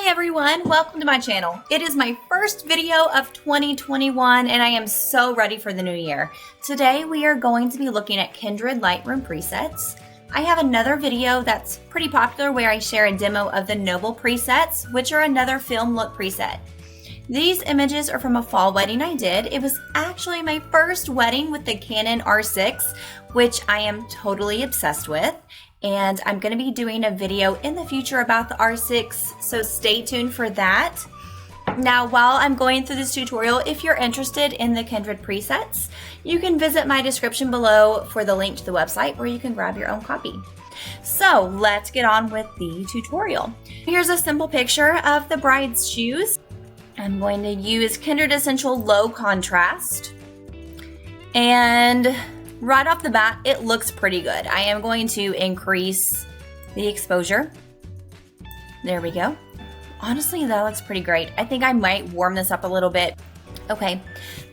Hi everyone, welcome to my channel. It is my first video of 2021 and I am so ready for the new year. Today we are going to be looking at Kindred Lightroom presets. I have another video that's pretty popular where I share a demo of the Noble presets, which are another film look preset. These images are from a fall wedding I did. It was actually my first wedding with the Canon R6, which I am totally obsessed with. And I'm going to be doing a video in the future about the R6, so stay tuned for that. Now, while I'm going through this tutorial, if you're interested in the Kindred presets, you can visit my description below for the link to the website where you can grab your own copy. So let's get on with the tutorial. Here's a simple picture of the bride's shoes. I'm going to use Kindred Essential Low Contrast. And right off the bat, it looks pretty good. I am going to increase the exposure. There we go. Honestly, that looks pretty great. I think I might warm this up a little bit. Okay,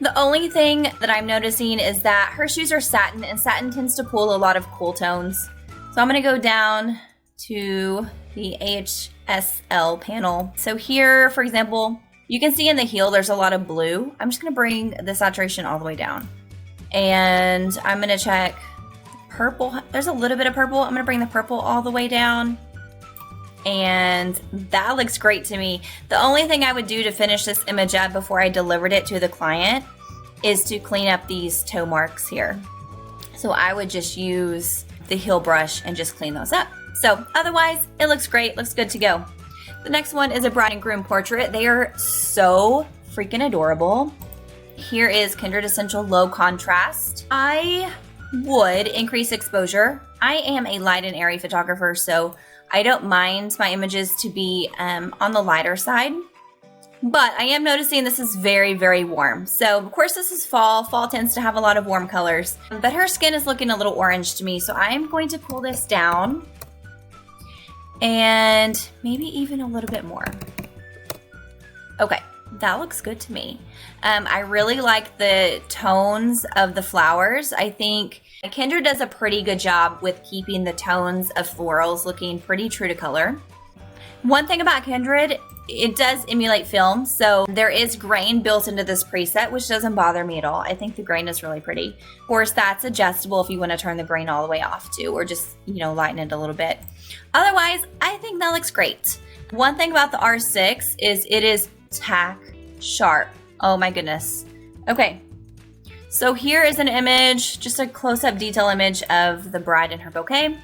the only thing that I'm noticing is that her shoes are satin, and satin tends to pull a lot of cool tones. So I'm gonna go down to the AHSL panel. So here, for example, you can see in the heel there's a lot of blue. I'm just gonna bring the saturation all the way down. And I'm gonna check purple. There's a little bit of purple. I'm gonna bring the purple all the way down. And that looks great to me. The only thing I would do to finish this image up before I delivered it to the client is to clean up these toe marks here. So I would just use the heel brush and just clean those up. So otherwise, it looks great, looks good to go. The next one is a bride and groom portrait. They are so freaking adorable. Here is Kindred Essential Low Contrast. I would increase exposure. I am a light and airy photographer, so I don't mind my images to be on the lighter side. But I am noticing this is very, very warm. So of course this is fall. Fall tends to have a lot of warm colors. But her skin is looking a little orange to me, so I'm going to pull this down. And maybe even a little bit more. Okay. That looks good to me. I really like the tones of the flowers. I think Kindred does a pretty good job with keeping the tones of florals looking pretty true to color. One thing about Kindred, it does emulate film, so there is grain built into this preset, which doesn't bother me at all. I think the grain is really pretty. Of course, that's adjustable if you want to turn the grain all the way off too, or just, lighten it a little bit. Otherwise, I think that looks great. One thing about the R6 is it is tack sharp. Oh my goodness. Okay, so here is an image, just a close-up detail image of the bride and her bouquet.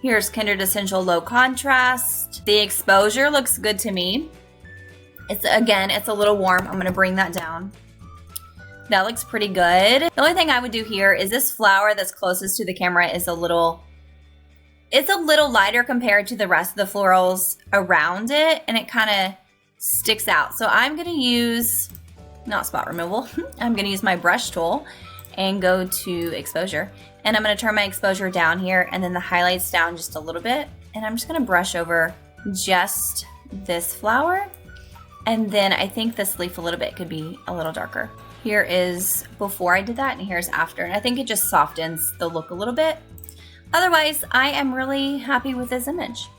Here's Kindred Essential Low Contrast. The exposure looks good to me. It's a little warm. I'm gonna bring that down. That looks pretty good. The only thing I would do here is this flower that's closest to the camera is it's a little lighter compared to the rest of the florals around it, and it kind of sticks out. So I'm gonna use, not spot removal, I'm gonna use my brush tool and go to exposure. And I'm gonna turn my exposure down here and then the highlights down just a little bit. And I'm just gonna brush over just this flower. And then I think this leaf a little bit could be a little darker. Here is before I did that and here's after. And I think it just softens the look a little bit. Otherwise, I am really happy with this image.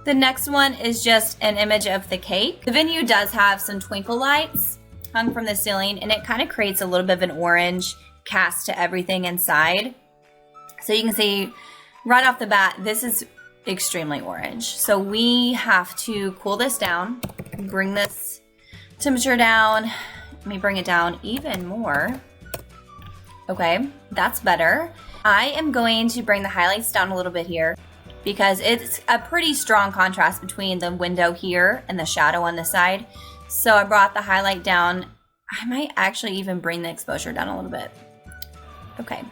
The next one is just an image of the cake. The venue does have some twinkle lights hung from the ceiling, and it kind of creates a little bit of an orange cast to everything inside. So you can see right off the bat, this is extremely orange. So we have to cool this down, bring this temperature down. Let me bring it down even more. Okay, that's better. I am going to bring the highlights down a little bit here, because it's a pretty strong contrast between the window here and the shadow on the side. So I brought the highlight down. I might actually even bring the exposure down a little bit. Okay,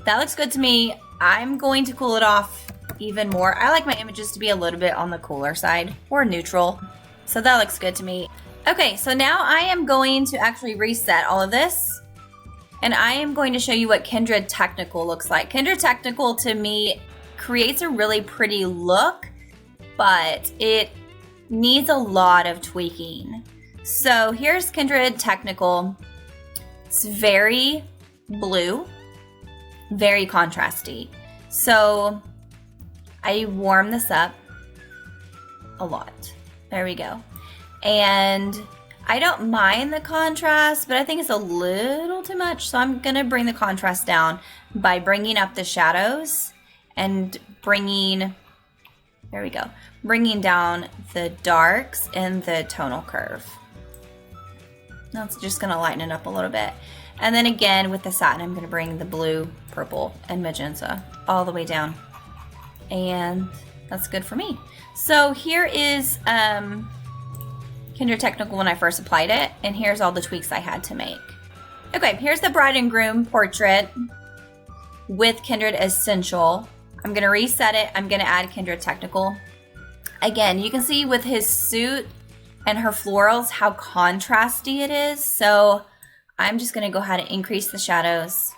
that looks good to me. I'm going to cool it off even more. I like my images to be a little bit on the cooler side or neutral. So that looks good to me. Okay, so now I am going to actually reset all of this. And I am going to show you what Kindred Technical looks like. Kindred Technical to me creates a really pretty look, but it needs a lot of tweaking. So here's Kindred Technical. It's very blue, very contrasty. So I warm this up a lot. There we go. And I don't mind the contrast, but I think it's a little too much. So I'm gonna bring the contrast down by bringing up the shadows and bringing, there we go, bringing down the darks and the tonal curve. That's just gonna lighten it up a little bit. And then again with the satin, I'm gonna bring the blue, purple, and magenta all the way down. And that's good for me. So here is Kindred Technical when I first applied it, and here's all the tweaks I had to make. Okay, here's the bride and groom portrait with Kindred Essential. I'm gonna reset it. I'm gonna add Kindred Technical. Again, you can see with his suit and her florals how contrasty it is. So I'm just gonna go ahead and increase the shadows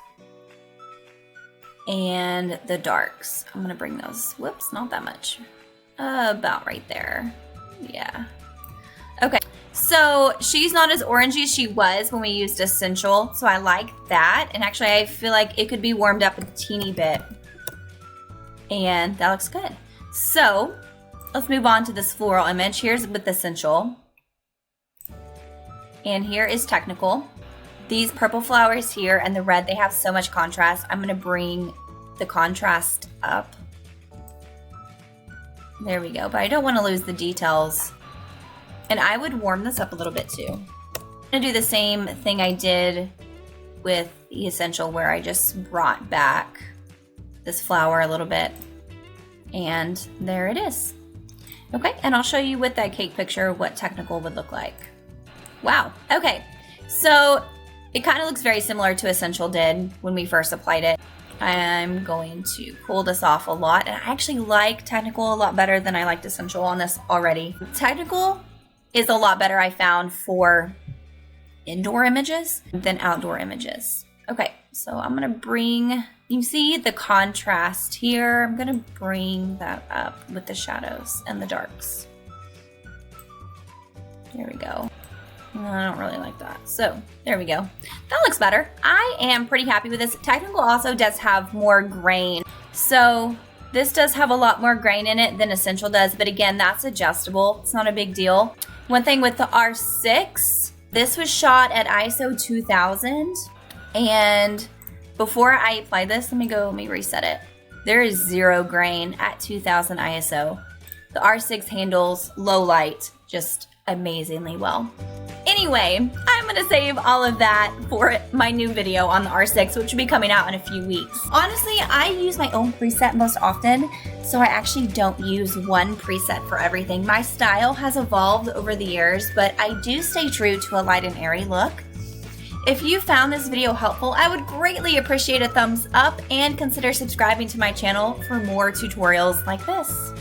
and the darks. I'm gonna bring those, whoops, not that much. About right there, yeah. Okay, so she's not as orangey as she was when we used Essential, so I like that. And actually I feel like it could be warmed up a teeny bit. And that looks good. So let's move on to this floral image. Here's with Essential. And here is Technical. These purple flowers here and the red, they have so much contrast. I'm gonna bring the contrast up. There we go, but I don't wanna lose the details. And I would warm this up a little bit too. I'm gonna do the same thing I did with the Essential where I just brought back this flower a little bit. And there it is. Okay, and I'll show you with that cake picture what Technical would look like. Wow, okay. So it kind of looks very similar to Essential did when we first applied it. I'm going to cool this off a lot. And I actually like Technical a lot better than I liked Essential on this already. Technical is a lot better, I found, for indoor images than outdoor images. Okay, so I'm gonna bring, you see the contrast here. I'm gonna bring that up with the shadows and the darks. There we go. I don't really like that. So there we go. That looks better. I am pretty happy with this. Technical also does have more grain. So this does have a lot more grain in it than Essential does, but again, that's adjustable. It's not a big deal. One thing with the R6, this was shot at ISO 2000. And before I apply this, let me reset it. There is 0 grain at 2000 ISO. The R6 handles low light just amazingly well. Anyway, I'm gonna save all of that for my new video on the R6, which will be coming out in a few weeks. Honestly, I use my own preset most often, so I actually don't use one preset for everything. My style has evolved over the years, but I do stay true to a light and airy look. If you found this video helpful, I would greatly appreciate a thumbs up and consider subscribing to my channel for more tutorials like this.